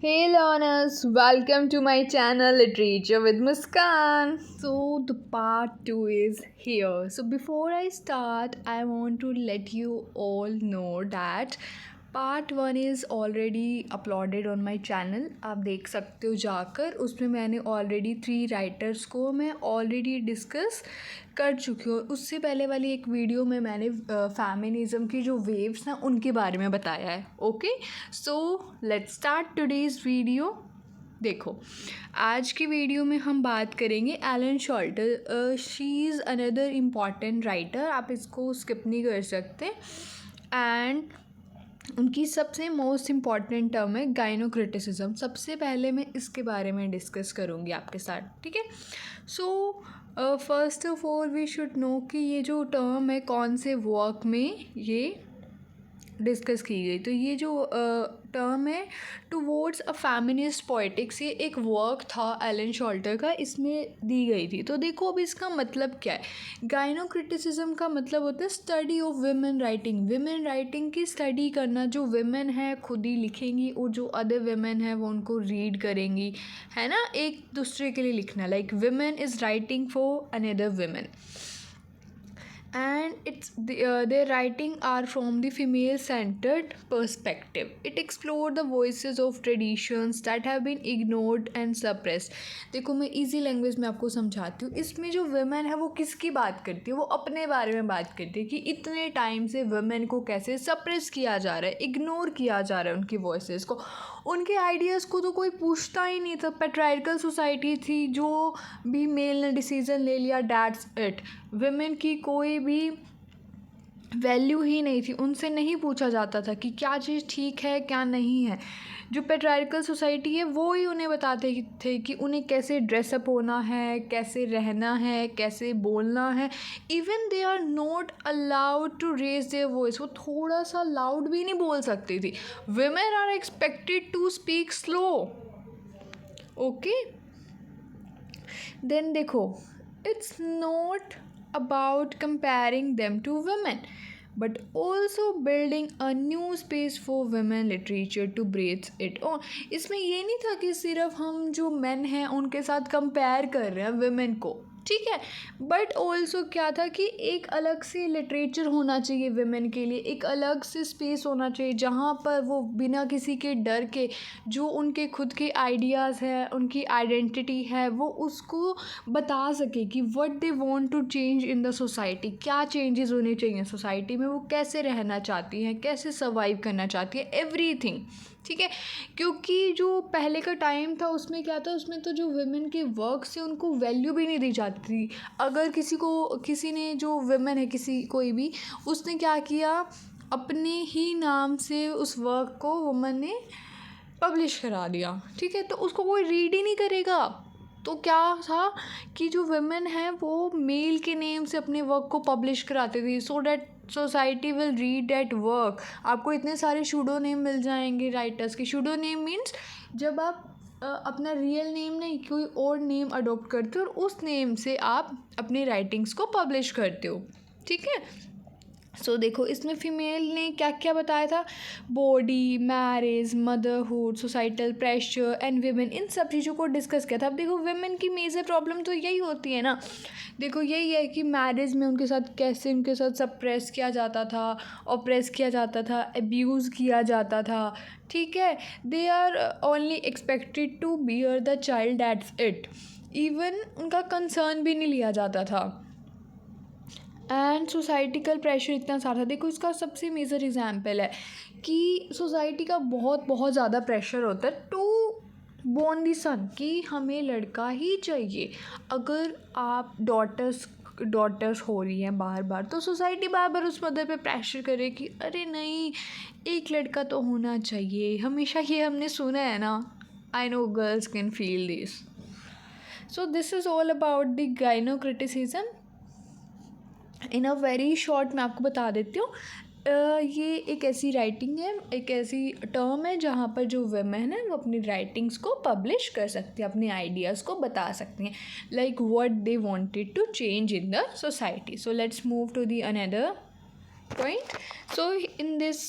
Hey learners, welcome to my channel Literature with Muskan. So the part 2 is here. So before I start, I want to let you all know that part 1 is already uploaded on my channel. आप देख सकते हो जाकर. उसमें मैंने already 3 writers को मैं already discuss कर चुकी हूँ. उससे पहले वाली एक वीडियो में मैंने फेमिनिज़म की जो वेव्स हैं उनके बारे में बताया है. Okay, so let's start today's video. देखो, आज की वीडियो में हम बात करेंगे Elaine Showalter. She is another important writer. आप इसको स्किप नहीं कर सकते. एंड उनकी सबसे मोस्ट इम्पॉर्टेंट टर्म है गाइनोक्रिटिसिज्म. सबसे पहले मैं इसके बारे में डिस्कस करूँगी आपके साथ. ठीक है. So first of all we should know कि ये जो टर्म है कौन से वर्क में ये डिस्कस की गई. तो ये जो टर्म है टूवर्ड्स अ फेमिनिस्ट पोएटिक्स, ये एक वर्क था एलन शॉल्टर का, इसमें दी गई थी. तो देखो अब इसका मतलब क्या है. गाइनोक्रिटिसिज्म का मतलब होता है study of women writing. Women writing की स्टडी करना. जो विमेन है खुद ही लिखेंगी और जो अदर विमेन है वो उनको रीड करेंगी, है ना. एक दूसरे के लिए लिखना, like women is writing for another women. And their writing are from the female-centered perspective. It explore the voices of traditions that have been ignored and suppressed. देखो मैं इजी लैंग्वेज में आपको समझाती हूँ. इसमें जो वुमेन है वो किसकी बात करती है, वो अपने बारे में बात करती है कि इतने टाइम से वुमेन को कैसे सप्रेस किया जा रहा है, इग्नोर किया जा रहा है उनकी वॉइसेस को. उनके आइडियाज़ को तो कोई पूछता ही नहीं था. पैट्रियार्कल सोसाइटी थी. जो भी मेल ने डिसीज़न ले लिया, डैट्स इट. विमेन की कोई भी वैल्यू ही नहीं थी. उनसे नहीं पूछा जाता था कि क्या चीज़ ठीक है क्या नहीं है. जो पैट्रियार्कल सोसाइटी है वो ही उन्हें बताते थे कि उन्हें कैसे ड्रेसअप होना है, कैसे रहना है, कैसे बोलना है. Even they are not allowed to raise their voice. वो थोड़ा सा लाउड भी नहीं बोल सकती थी. Women are expected to speak slow. Okay, then देखो, it's not about comparing them to women but also building a new space for women literature to breathe it on. इसमें ये नहीं था कि सिर्फ हम जो men हैं उनके साथ कंपेयर कर रहे हैं women को, ठीक है. बट ऑल्सो क्या था कि एक अलग से लिटरेचर होना चाहिए विमेन के लिए. एक अलग से स्पेस होना चाहिए जहाँ पर वो बिना किसी के डर के जो उनके खुद के आइडियाज़ हैं, उनकी आइडेंटिटी है, वो उसको बता सके कि what they want to change in the society. क्या चेंजेस होने चाहिए सोसाइटी में, वो कैसे रहना चाहती हैं, कैसे सर्वाइव करना चाहती है, एवरीथिंग. ठीक है. क्योंकि जो पहले का टाइम था उसमें क्या था, उसमें तो जो विमेन के वर्क से उनको वैल्यू भी नहीं दी जाती थी. अगर किसी ने जो विमेन है कोई भी, उसने क्या किया, अपने ही नाम से उस वर्क को वुमन ने पब्लिश करा दिया. ठीक है. तो उसको कोई रीड ही नहीं करेगा. तो क्या था कि जो विमेन है वो मेल के नेम से अपने वर्क को पब्लिश कराते थे so that society will read that work. आपको इतने सारे शूडो नेम मिल जाएंगे राइटर्स के. शूडो नेम मीन्स जब आप अपना रियल नेम नहीं कोई और नेम अडोप्ट करते हो और उस नेम से आप अपनी राइटिंग्स को पब्लिश करते हो. ठीक है. सो देखो इसमें फ़ीमेल ने क्या क्या बताया था. Body, marriage, motherhood, societal pressure and women, इन सब चीज़ों को डिस्कस किया था. अब देखो विमेन की मेजर प्रॉब्लम तो यही होती है ना. देखो यही है कि मैरिज में उनके साथ सप्रेस किया जाता था, ऑप्रेस किया जाता था, अब्यूज़ किया जाता था. ठीक है. They are only expected to bear the child, that's it. Even उनका कंसर्न भी नहीं लिया जाता था. एंड सोसाइटिकल प्रेशर इतना सारा था. देखो इसका सबसे मेजर एग्जाम्पल है कि सोसाइटी का बहुत ज़्यादा प्रेशर होता है टू बोर्न दी सन, कि हमें लड़का ही चाहिए. अगर आप डॉटर्स हो रही हैं बार बार, तो सोसाइटी बार बार उस मदर पे प्रेशर करे कि अरे नहीं, एक लड़का तो होना चाहिए. हमेशा ये हमने सुना है ना. I know girls can feel this. So this is all about the gynocriticism. In a very short मैं आपको बता देती हूँ. ये एक ऐसी राइटिंग है, एक ऐसी टर्म है जहाँ पर जो वुमेन है वो अपनी राइटिंग्स को पब्लिश कर सकती है, अपने आइडियाज़ को बता सकती हैं, like what they wanted to change in the society. So let's move to the another point. So in this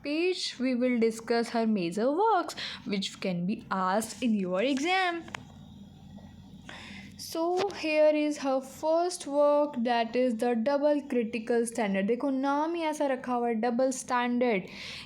page we will discuss her major works which can be asked in your exam. So here is her first work, that is the double critical standard. देखो नाम ही ऐसा रखा हुआ है, double standard.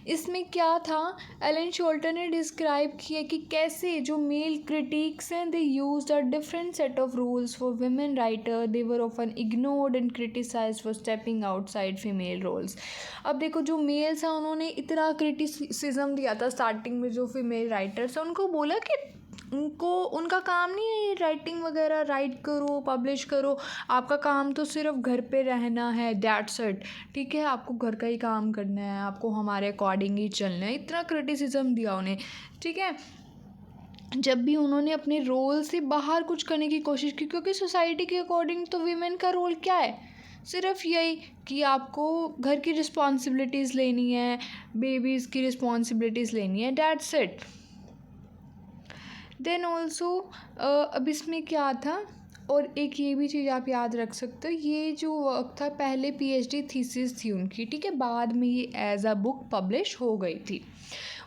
इसमें क्या था, Elon शोल्टर ने डिस्क्राइब किया कि कैसे जो मेल क्रिटिक्स हैं they used a different set of rules for women writer. They were often ignored and criticised for stepping outside female roles. अब देखो जो मेल्स हैं उन्होंने इतना क्रिटिसिज्म दिया था स्टार्टिंग में, जो फीमेल राइटर्स हैं उनको बोला कि उनका काम नहीं है राइटिंग वगैरह, राइट करो, पब्लिश करो, आपका काम तो सिर्फ घर पे रहना है, दैट्स इट. ठीक है, आपको घर का ही काम करना है, आपको हमारे अकॉर्डिंग ही चलना है. इतना क्रिटिसिज्म दिया उन्हें. ठीक है, जब भी उन्होंने अपने रोल से बाहर कुछ करने की कोशिश की, क्योंकि सोसाइटी के अकॉर्डिंग तो वीमेन का रोल क्या है, सिर्फ यही कि आपको घर की रिस्पॉन्सिबिलिटीज़ लेनी है, बेबीज़ की रिस्पॉन्सिबिलिटीज़ लेनी है, दैट्स इट. देन ऑल्सो अब इसमें क्या था, और एक ये भी चीज़ आप याद रख सकते हो, ये जो वर्क था पहले पीएचडी थीसिस थी उनकी. ठीक है, बाद में ये एज अ बुक पब्लिश हो गई थी.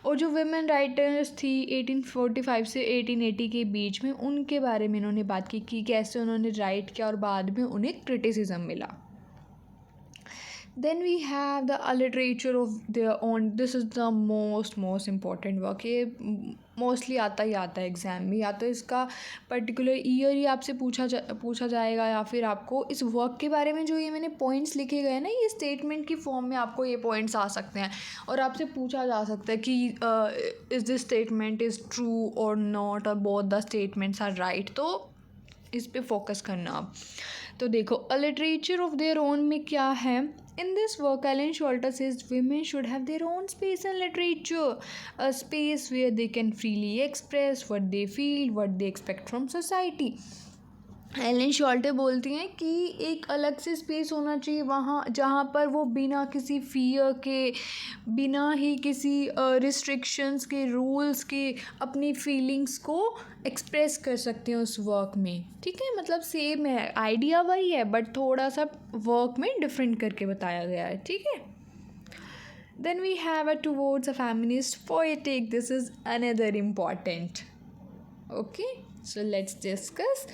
और जो वुमेन राइटर्स थी 1845 से 1880 के बीच में, उनके बारे में इन्होंने बात की कि कैसे उन्होंने राइट किया और बाद में उन्हें क्रिटिसिज्म मिला. Then we have the literature of their own. This is the most important work. ये मोस्टली आता ही आता है एग्ज़ाम में, या तो इसका पर्टिकुलर ईयर ही आपसे पूछा जाएगा, या फिर आपको इस वर्क के बारे में जो ये मैंने पॉइंट्स लिखे गए ना, ये स्टेटमेंट की फॉर्म में आपको ये पॉइंट्स आ सकते हैं और आपसे पूछा जा सकता है कि is this statement is true और नॉट, और both the statements are right. तो इस पे फोकस करना आप. तो देखो a literature of their own में क्या है. In this work, Alan Shorter says women should have their own space in literature, a space where they can freely express what they feel, what they expect from society. Elaine Showalter बोलती हैं कि एक अलग से space होना चाहिए वहाँ, जहाँ पर वो बिना किसी फियर के, बिना ही किसी रिस्ट्रिक्शंस के, रूल्स के, अपनी फीलिंग्स को एक्सप्रेस कर सकते हैं उस वर्क में. ठीक है, मतलब सेम है, आइडिया वही है, बट थोड़ा सा वर्क में डिफरेंट करके बताया गया है. ठीक है. Then we have a towards a feminist poetic. This is another important. Okay, so let's discuss.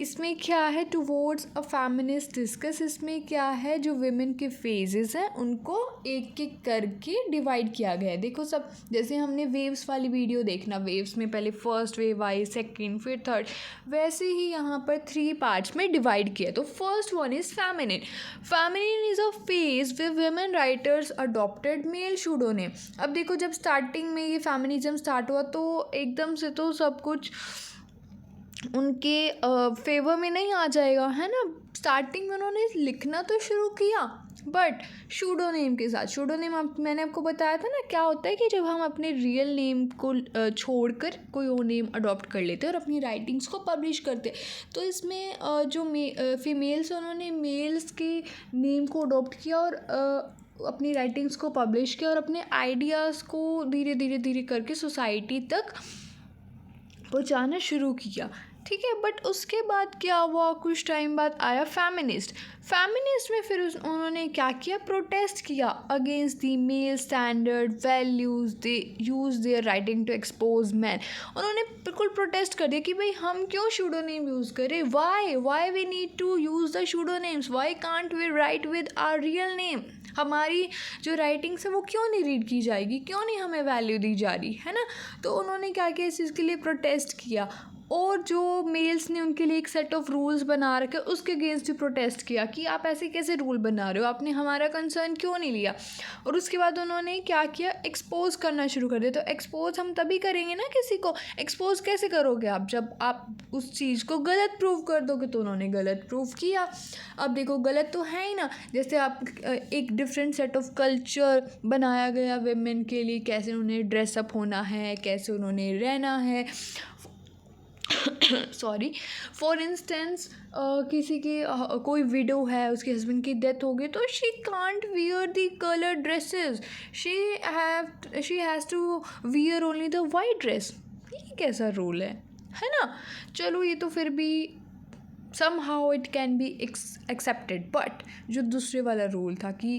इसमें क्या है, टुवर्ड्स अ फेमिनिस्ट डिस्कस. इसमें क्या है, जो विमेन के फेजेस हैं उनको एक एक करके डिवाइड किया गया है. देखो सब, जैसे हमने वेव्स वाली वीडियो देखना, वेव्स में पहले फर्स्ट वेव आई, सेकंड, फिर थर्ड, वैसे ही यहाँ पर 3 पार्ट्स में डिवाइड किया. तो first one is feminine. Feminine is a phase way women writers adopted male pseudonym. अब देखो जब स्टार्टिंग में ये फेमिनिज्म स्टार्ट हुआ तो एकदम से तो सब कुछ उनके फेवर में नहीं आ जाएगा, है ना. स्टार्टिंग में उन्होंने लिखना तो शुरू किया, बट शूडोनेम के साथ. शूडोनेम मैंने आपको बताया था ना क्या होता है, कि जब हम अपने रियल नेम को छोड़कर कोई और नेम अडॉप्ट कर लेते हैं और अपनी राइटिंग्स को पब्लिश करते हैं. तो इसमें जो फीमेल्स उन्होंने मेल्स के नेम को अडॉप्ट किया और अपनी राइटिंग्स को पब्लिश किया और अपने आइडियाज़ को धीरे धीरे करके सोसाइटी तक पहुँचाना शुरू किया. ठीक है, बट उसके बाद क्या हुआ, कुछ टाइम बाद आया फेमिनिस्ट. फेमिनिस्ट में फिर उन्होंने क्या किया, प्रोटेस्ट किया against the male standard values. They use their writing to expose man. उन्होंने बिल्कुल प्रोटेस्ट कर दिया कि भाई हम क्यों शूडोनेम यूज़ करें, why we need to use the pseudonyms, why can't we write with our real name. हमारी जो राइटिंग्स है वो क्यों नहीं रीड की जाएगी, क्यों नहीं हमें वैल्यू दी जा रही है ना. तो उन्होंने क्या किया, इस चीज़ के लिए प्रोटेस्ट किया. और जो मेल्स ने उनके लिए एक सेट ऑफ रूल्स बना रखे, उसके अगेंस्ट भी प्रोटेस्ट किया कि आप ऐसे कैसे रूल बना रहे हो, आपने हमारा कंसर्न क्यों नहीं लिया. और उसके बाद उन्होंने क्या किया, एक्सपोज करना शुरू कर दिया. तो एक्सपोज हम तभी करेंगे ना किसी को. एक्सपोज कैसे करोगे आप, जब आप उस चीज़ को गलत प्रूव कर दोगे. तो उन्होंने गलत प्रूव किया. अब देखो गलत तो है ही ना, जैसे आप एक डिफरेंट सेट ऑफ कल्चर बनाया गया वेमेन के लिए, कैसे उन्हें ड्रेसअप होना है, कैसे उन्होंने रहना है. सॉरी, फॉर इंस्टेंस किसी की कोई विडो है, उसके हस्बैंड की डेथ हो गई, तो she can't wear the colour dresses, she has to wear only the white dress. ये कैसा रूल है ना. चलो ये तो फिर भी somehow it can be accepted, but जो दूसरे वाला रूल था कि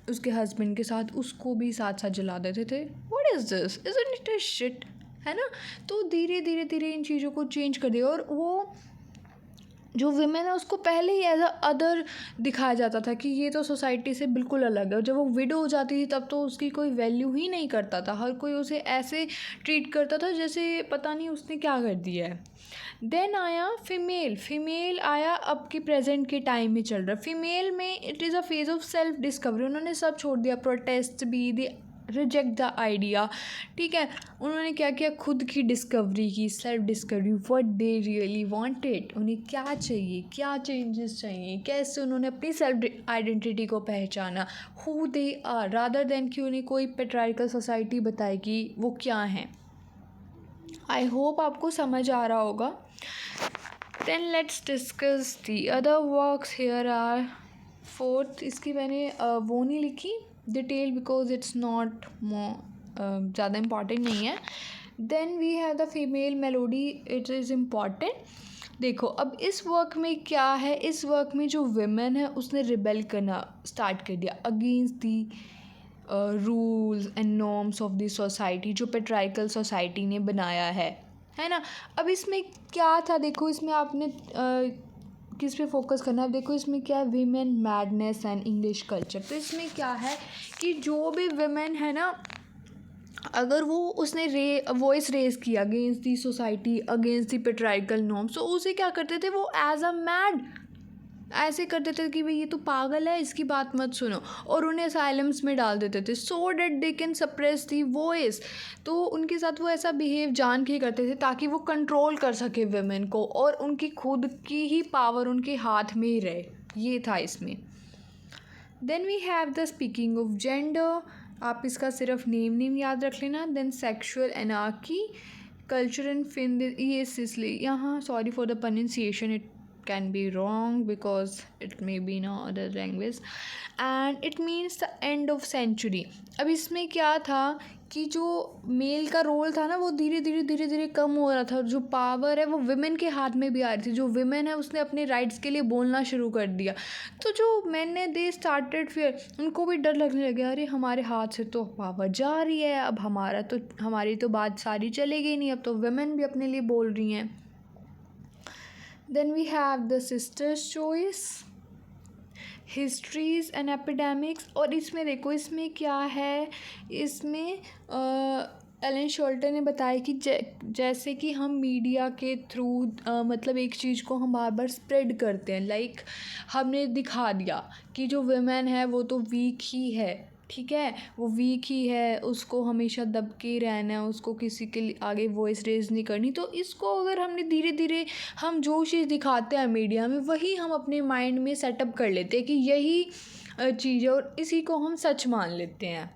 उसके हस्बैंड के साथ उसको भी साथ साथ जला देते थे. What is this, isn't it a shit, है ना. तो धीरे धीरे धीरे इन चीज़ों को चेंज कर दिया. और वो जो विमेन है उसको पहले ही एज अ अदर दिखाया जाता था कि ये तो सोसाइटी से बिल्कुल अलग है. और जब वो विडो हो जाती थी तब तो उसकी कोई वैल्यू ही नहीं करता था. हर कोई उसे ऐसे ट्रीट करता था जैसे पता नहीं उसने क्या कर दिया है. देन आया फीमेल. फीमेल आया अब के प्रेजेंट के टाइम में चल रहा. फीमेल में it is a phase of self discovery. उन्होंने सब छोड़ दिया, प्रोटेस्ट भी, दे रिजेक्ट द आइडिया. ठीक है, उन्होंने क्या किया, खुद की डिस्कवरी की, self discovery, what they really wanted, उन्हें क्या चाहिए, क्या चेंजेस चाहिए, कैसे उन्होंने अपनी सेल्फ आइडेंटिटी को पहचाना, who they are, rather than कि उन्हें कोई पेट्रार्कल सोसाइटी बताए कि वो क्या हैं. आई होप आपको समझ आ रहा होगा. Then let's discuss the other works. Here are fourth. इसकी मैंने वो नहीं लिखी डिटेल बिकॉज इट्स नॉट ज़्यादा इम्पॉर्टेंट नहीं है. Then we have the female melody. It is important. देखो अब इस वर्क में क्या है, इस वर्क में जो विमेन है उसने रिबेल करना स्टार्ट कर दिया against the rules and norms of the society जो पेट्राइकल सोसाइटी ने बनाया है ना. अब इसमें क्या था, देखो इसमें आपने किस पे फोकस करना है. अब देखो इसमें क्या है, women madness and English culture. तो इसमें क्या है कि जो भी विमेन है ना, अगर वो उसने वॉइस रेज किया against the society, against the patriarchal norms, तो उसे क्या करते थे वो एज अ मैड ऐसे कर देते थे कि भाई ये तो पागल है, इसकी बात मत सुनो, और उन्हें असाइलम्स में डाल देते थे so that they can suppress the voice. तो उनके साथ वो ऐसा बिहेव जान के करते थे ताकि वो कंट्रोल कर सके वेमेन को और उनकी खुद की ही पावर उनके हाथ में ही रहे. ये था इसमें. Then we have the speaking of gender. आप इसका सिर्फ नेम याद रख लेना. Then sexual anarchy, culture and fin, ये इसलिए यहाँ sorry for the pronunciation, it can be wrong because it may be in other language, and it means the end of century. अब इसमें क्या था कि जो मेल का रोल था ना वो धीरे धीरे कम हो रहा था. जो पावर है वो विमेन के हाथ में भी आ रही थी. जो विमेन है उसने अपने राइट्स के लिए बोलना शुरू कर दिया. तो जो मैन ने दे स्टार्टेड फियर, उनको भी डर लगने लगा, अरे हमारे हाथ से तो पावर जा रही है, अब हमारी तो बात सारी चलेगी नहीं, अब तो विमेन भी अपने लिए बोल रही हैं. Then we have the sisters choice, histories and epidemics. और इसमें देखो इसमें क्या है, इसमें एलन शोल्टर ने बताया कि जैसे कि हम मीडिया के थ्रू मतलब एक चीज़ को हम बार बार स्प्रेड करते हैं. लाइक हमने दिखा दिया कि जो वुमेन है वो तो वीक ही है, ठीक है, वो वीक ही है, उसको हमेशा दब के ही रहना है, उसको किसी के आगे वॉइस रेज नहीं करनी. तो इसको अगर हमने धीरे धीरे हम जो चीज़ दिखाते हैं मीडिया में वही हम अपने माइंड में सेटअप कर लेते हैं कि यही चीज़ है और इसी को हम सच मान लेते हैं.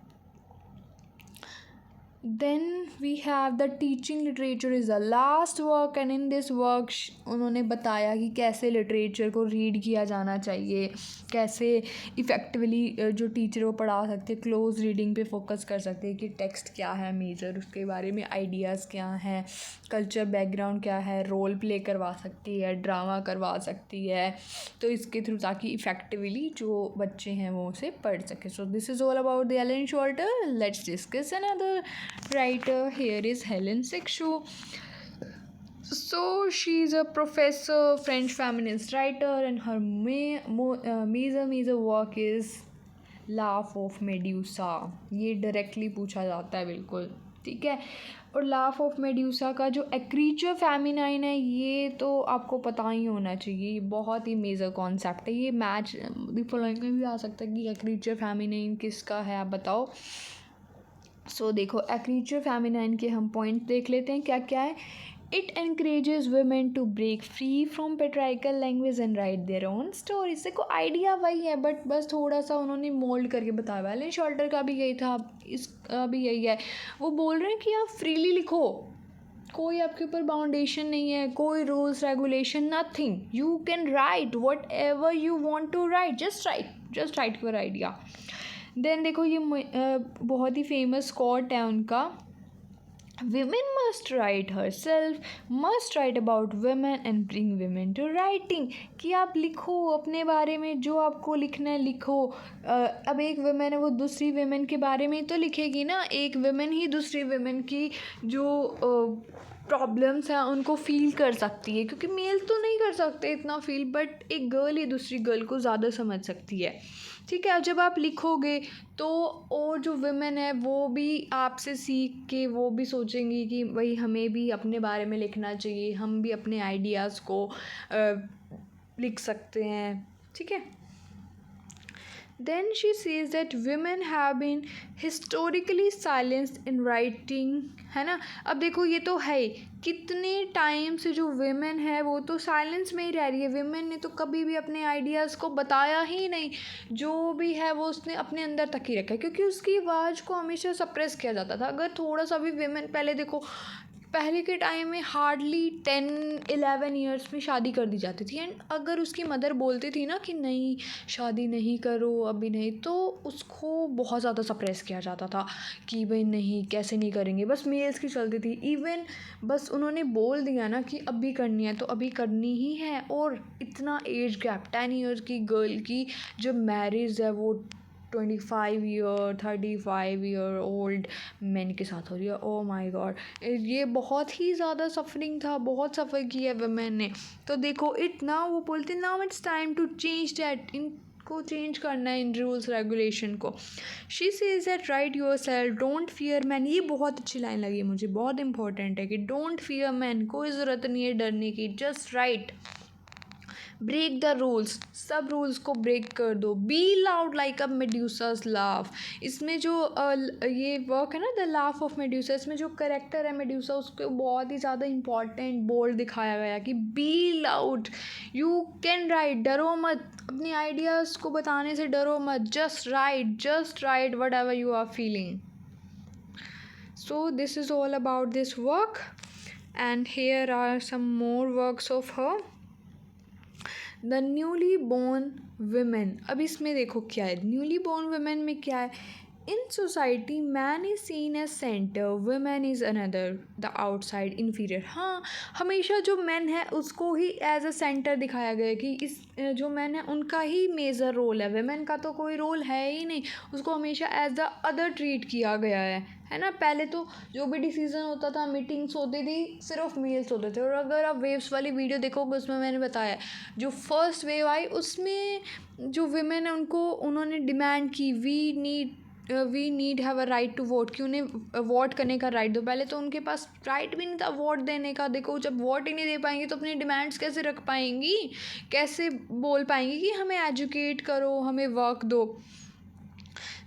Then we have the teaching literature is the last work, and in this work उन्होंने बताया कि कैसे लिटरेचर को रीड किया जाना चाहिए, कैसे इफ़ेक्टिवली जो टीचर वो पढ़ा सकते हैं, क्लोज रीडिंग पे फोकस कर सकते हैं कि टेक्स्ट क्या है मेजर, उसके बारे में आइडियाज़ क्या हैं, कल्चर बैकग्राउंड क्या है, रोल प्ले करवा सकती है, ड्रामा करवा सकती है. तो इसके थ्रू ताकि इफ़ेक्टिवली जो बच्चे हैं वो उसे पढ़ सकें. So this is all about the Elaine Showalter. Let's discuss another writer. Here is Helen Sixou. So she is a professor, French feminist writer, and her major work is Laugh of Medusa. ये directly पूछा जाता है बिल्कुल, ठीक है. और laugh of medusa का जो ए क्रीचर फेमिनाइन है ये तो आपको पता ही होना चाहिए, ये बहुत ही मेजर कॉन्सेप्ट है. ये मैच फॉलोइंग में भी आ सकता है कि ए क्रीचर फेमिनाइन किसका है, आप बताओ. सो देखो ए क्रीचर फेमिनाइन के हम पॉइंट देख लेते हैं क्या क्या है. It encourages women to break free from patriarchal language and write their own stories. देखो आइडिया वही है बट बस थोड़ा सा उन्होंने मोल्ड करके बताया हुआ है. एलन शोल्टर का भी यही था, इसका भी यही है. वो बोल रहे हैं कि आप फ्रीली लिखो, कोई आपके ऊपर बाउंडेशन नहीं है, कोई rules regulation, nothing. You can write whatever you want to write, just write your idea. Then देखो ये बहुत ही फेमस कोट है उनका, women must write herself, must write about women and bring women to writing. कि आप लिखो अपने बारे में, जो आपको लिखना है लिखो। अब एक वुमेन है, वो दूसरी वुमेन के बारे में ही तो लिखेगी ना। एक वुमेन ही दूसरी वुमेन की जो प्रॉब्लम्स हैं उनको फील कर सकती है, क्योंकि मेल तो नहीं कर सकते इतना फील, बट एक गर्ल ही दूसरी गर्ल को ज़्यादा समझ सकती है। ठीक है, जब आप लिखोगे तो और जो वुमेन है वो भी आपसे सीख के वो भी सोचेंगी कि भाई हमें भी अपने बारे में लिखना चाहिए, हम भी अपने आइडियाज़ को लिख सकते हैं। ठीक है। Then she says that women have been historically silenced in writing, है ना। अब देखो ये तो है ही, कितने टाइम से जो women है वो तो साइलेंस में ही रह रही है। women ने तो कभी भी अपने आइडियाज़ को बताया ही नहीं, जो भी है वो उसने अपने अंदर तक ही रखा है, क्योंकि उसकी आवाज़ को हमेशा सप्रेस किया जाता था। अगर थोड़ा सा भी women, पहले देखो पहले के टाइम में हार्डली 10-11 ईयर्स में शादी कर दी जाती थी, एंड अगर उसकी मदर बोलती थी ना कि नहीं शादी नहीं करो अभी नहीं, तो उसको बहुत ज़्यादा सप्रेस किया जाता था कि भाई नहीं कैसे नहीं करेंगे, बस मेल्स की चलती थी। इवन बस उन्होंने बोल दिया ना कि अभी करनी है तो अभी करनी ही है। और इतना एज गैप 10 ईयर्स की गर्ल की जो मैरिज है वो 35 ओल्ड मैन के साथ हो रही है। ओ माय गॉड, ये बहुत ही ज़्यादा सफरिंग था, बहुत सफ़र किया है वुमेन ने। तो देखो इतना वो बोलते now it's time to change that, इनको चेंज करना है इन रूल्स रेगुलेशन को। She says that write yourself, don't fear man. ये बहुत अच्छी लाइन लगी मुझे, बहुत इंपॉर्टेंट है कि डोंट फियर मैन, कोई ज़रूरत नहीं है डरने की, just write. Break the rules, सब रूल्स को ब्रेक कर दो। Be loud like a Medusa's laugh. इसमें जो ये वर्क है ना द लाफ ऑफ मेड्यूसा, इसमें जो करेक्टर है मेड्यूसा उसको बहुत ही ज़्यादा इंपॉर्टेंट बोल्ड दिखाया गया कि be loud, you can write, डरो मत, अपनी आइडियाज़ को बताने से डरो मत, just write whatever you are feeling. So this is all about this work, and here are some more works of her. The newly born women. अब इसमें देखो क्या है, न्यूली बोर्न वुमेन में क्या है, in society man is seen as centre, women is another, the outside inferior. हाँ, हमेशा जो मैन है उसको ही एज अ सेंटर दिखाया गया है कि इस जो मैन है उनका ही मेजर रोल है, वुमेन का तो कोई रोल है ही नहीं, उसको हमेशा एज द अदर ट्रीट किया गया है ना। पहले तो जो भी डिसीजन होता था, मीटिंग्स होती थी, सिर्फ मेल्स होते थे। और अगर आप वेव्स वाली वीडियो देखोगे उसमें मैंने बताया जो फर्स्ट वेव आई उसमें जो वुमेन है उनको उन्होंने डिमांड की we need have a right to vote, कि उन्हें वोट करने का राइट दो। पहले तो उनके पास राइट भी नहीं था वोट देने का। देखो जब वोट ही नहीं दे पाएंगी तो अपनी डिमांड्स कैसे रख पाएंगी, कैसे बोल पाएंगी कि हमें एजुकेट करो, हमें वर्क दो।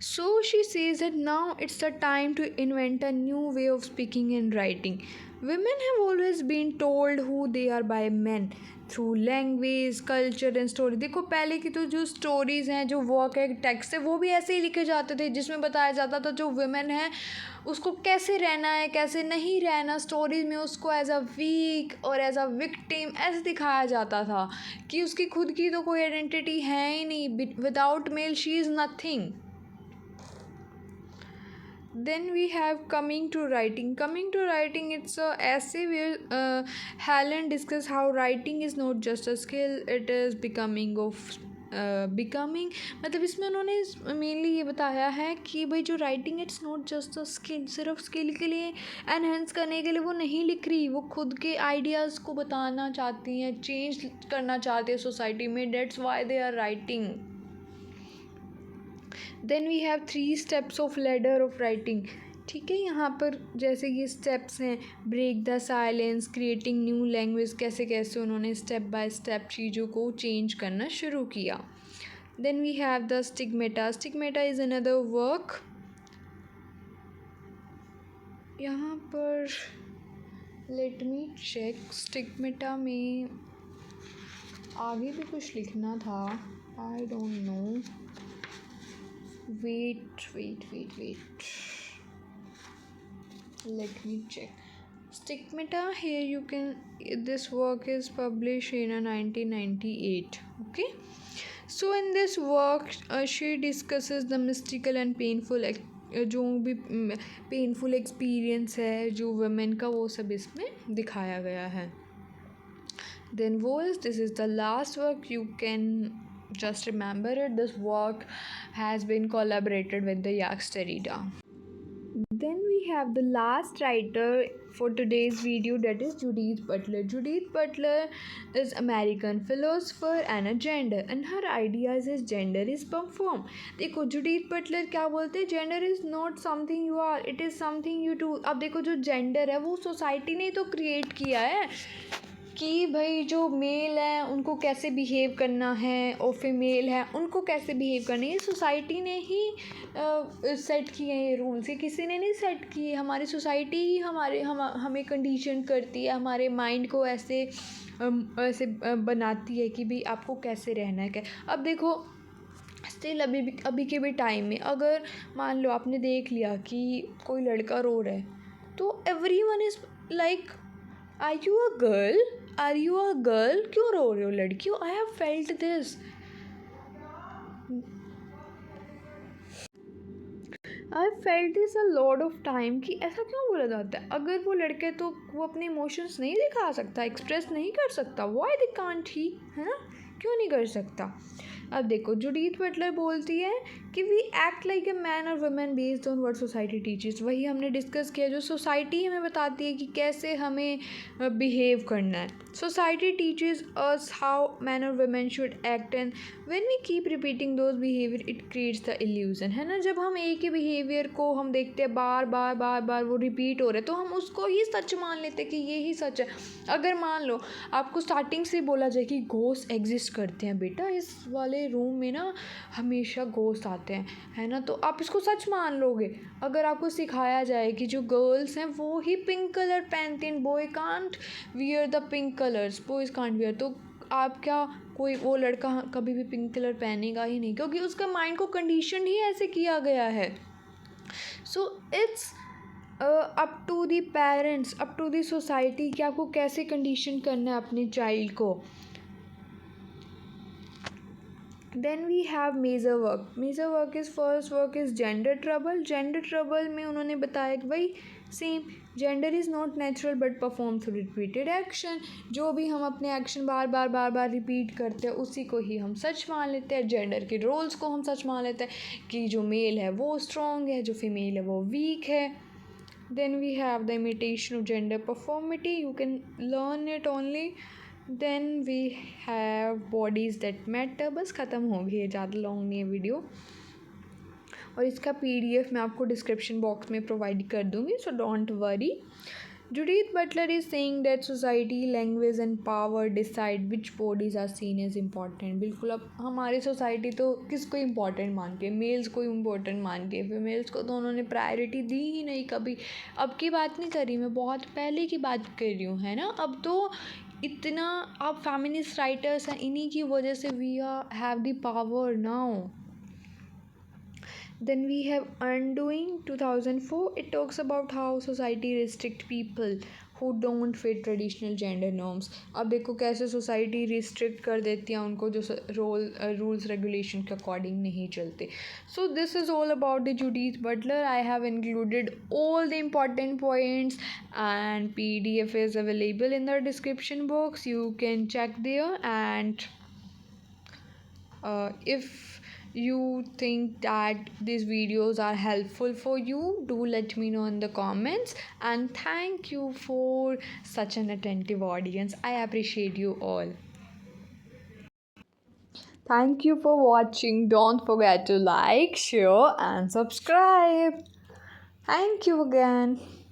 So she says that now it's the time to invent a new way of speaking and writing. Women have always been told who they are by men through language, culture and story. देखो पहले की तो जो stories हैं, जो work है, text है, वो भी ऐसे ही लिखे जाते थे जिसमें बताया जाता था जो वुमेन है उसको कैसे रहना है, कैसे नहीं रहना। स्टोरीज में उसको एज अ वीक और एज अ विक्टिम ऐसे दिखाया जाता था कि उसकी खुद की तो कोई आइडेंटिटी है ही नहीं, without male she is nothing. Then we have coming to writing. It's a essay where Helen discusses how writing is not just a skill, it is becoming becoming। मतलब इसमें उन्होंने मेनली ये बताया है कि भाई जो writing it's not just a skill, सिर्फ स्किल के लिए एनहेंस करने के लिए वो नहीं लिख रही, वो खुद के आइडियाज़ को बताना चाहती हैं, चेंज करना चाहती है सोसाइटी में, that's why they are writing. Then we have 3 steps of ladder of writing. ठीक है, यहाँ पर जैसे ये स्टेप्स हैं, break the silence, creating new language, कैसे कैसे उन्होंने स्टेप बाय स्टेप चीज़ों को चेंज करना शुरू किया। Then we have the stigmata. Stigmata is another work. यहाँ पर लेट मी चेक, स्टिग्मेटा में आगे भी कुछ लिखना था, I don't know, wait, let me check. Stigmata, here you can, this work is published in 1998. Okay, so in this work she discusses the mystical and painful जो भी painful experience है जो वुमेन का, वो सब इसमें दिखाया गया है. Then voice, this is the last work. You can just remember it. This work has been collaborated with the Jacques Derrida. Then we have the last writer for today's video, that is Judith Butler. Judith Butler is American philosopher and a gender, and her ideas is gender is perform. देखो Judith Butler क्या बोलते हैं, gender is not something you are, it is something you do. अब देखो जो gender है वो society ने तो क्रिएट किया है कि भाई जो मेल है उनको कैसे बिहेव करना है और फीमेल है उनको कैसे बिहेव करना है, ये सोसाइटी ने ही सेट किए हैं ये रूल्स. ये किसी ने नहीं सेट किए, हमारी सोसाइटी ही हमें कंडीशन करती है, हमारे माइंड को ऐसे बनाती है कि भाई आपको कैसे रहना है. क्या अब देखो स्टिल अभी के भी टाइम में अगर मान लो आपने देख लिया कि कोई लड़का रो रहा है तो everyone is like, are you a girl, are you a girl, क्यों रो रहे हो लड़कियों, I have felt this. I felt this a lot of time कि ऐसा क्यों बोला जाता है. अगर वो लड़के तो वो अपने इमोशंस नहीं दिखा सकता, एक्सप्रेस नहीं कर सकता, व्हाई दे कांट ही, है ना, क्यों नहीं कर सकता. अब देखो जूडिथ बटलर बोलती है कि we act like a man और women based on what society teaches. वही हमने डिस्कस किया जो सोसाइटी हमें बताती है कि कैसे हमें बिहेव करना है. Society teaches us how man और women should act, and when we keep repeating those behaviour it creates the illusion, है ना. जब हम एक ही बिहेवियर को हम देखते हैं बार बार बार बार वो रिपीट हो रहे तो हम उसको ही सच मान लेते हैं कि ये ही सच है. अगर मान लो आपको स्टार्टिंग से बोला जाए कि घोस्ट एग्जिस्ट करते हैं बेटा, इस वाले रूम में ना हमेशा घोस्ट आते हैं, है ना, तो आप इसको सच मान लोगे. अगर आपको सिखाया जाए कि जो गर्ल्स हैं वो ही पिंक कलर पहनती हैं, boy can't wear the pink colours, boys can't wear, तो आप क्या, कोई वो लड़का कभी भी पिंक कलर पहनेगा ही नहीं क्योंकि उसका माइंड को कंडीशन ही ऐसे किया गया है. So it's up to the parents, up to the society कि आपको कैसे कंडीशन करना है अपने चाइल्ड को. Then we have major work. Major work is first work is gender trouble. Gender trouble में उन्होंने बताया कि भाई same gender is not natural but perform through repeated action. जो भी हम अपने एक्शन बार बार बार बार रिपीट करते हैं उसी को ही हम सच मान लेते हैं. जेंडर के रोल्स को हम सच मान लेते हैं कि जो मेल है वो स्ट्रॉन्ग है, जो फीमेल है वो वीक है. Then we have the imitation of gender performativity, you can learn it only. Then we have bodies that matter. बस ख़त्म हो गई है, ज़्यादा लॉन्ग नहीं है वीडियो, और इसका PDF मैं आपको डिस्क्रिप्शन बॉक्स में प्रोवाइड कर दूँगी, so don't worry. Judith Butler is saying that society, language and power decide which bodies are seen as important. बिल्कुल. अब हमारी सोसाइटी तो किसको इम्पोर्टेंट मानती है, मेल्स को इम्पोर्टेंट मानती है, फीमेल्स को तो उन्होंने प्रायोरिटी दी ही नहीं कभी. अब की बात नहीं कर रही मैं, बहुत पहले की बात कर रही हूँ, है ना. अब तो इतना अब फेमिनिस्ट राइटर्स हैं, इन्हीं की वजह से we have the power now. Then we have Undoing 2004. It talks about how society restrict people who don't fit traditional gender norms. अब देखो कैसे सोसाइटी रिस्ट्रिक्ट कर देती है उनको जो रूल्स रेगुलेशन के अकॉर्डिंग नहीं चलते. सो this is all about the Judith Butler. I have included all the important points and PDF is available in the description box. You can check there, and if you think that these videos are helpful for you, do let me know in the comments. And thank you for such an attentive audience. I appreciate you all. Thank you for watching. Don't forget to like, share and subscribe. Thank you again.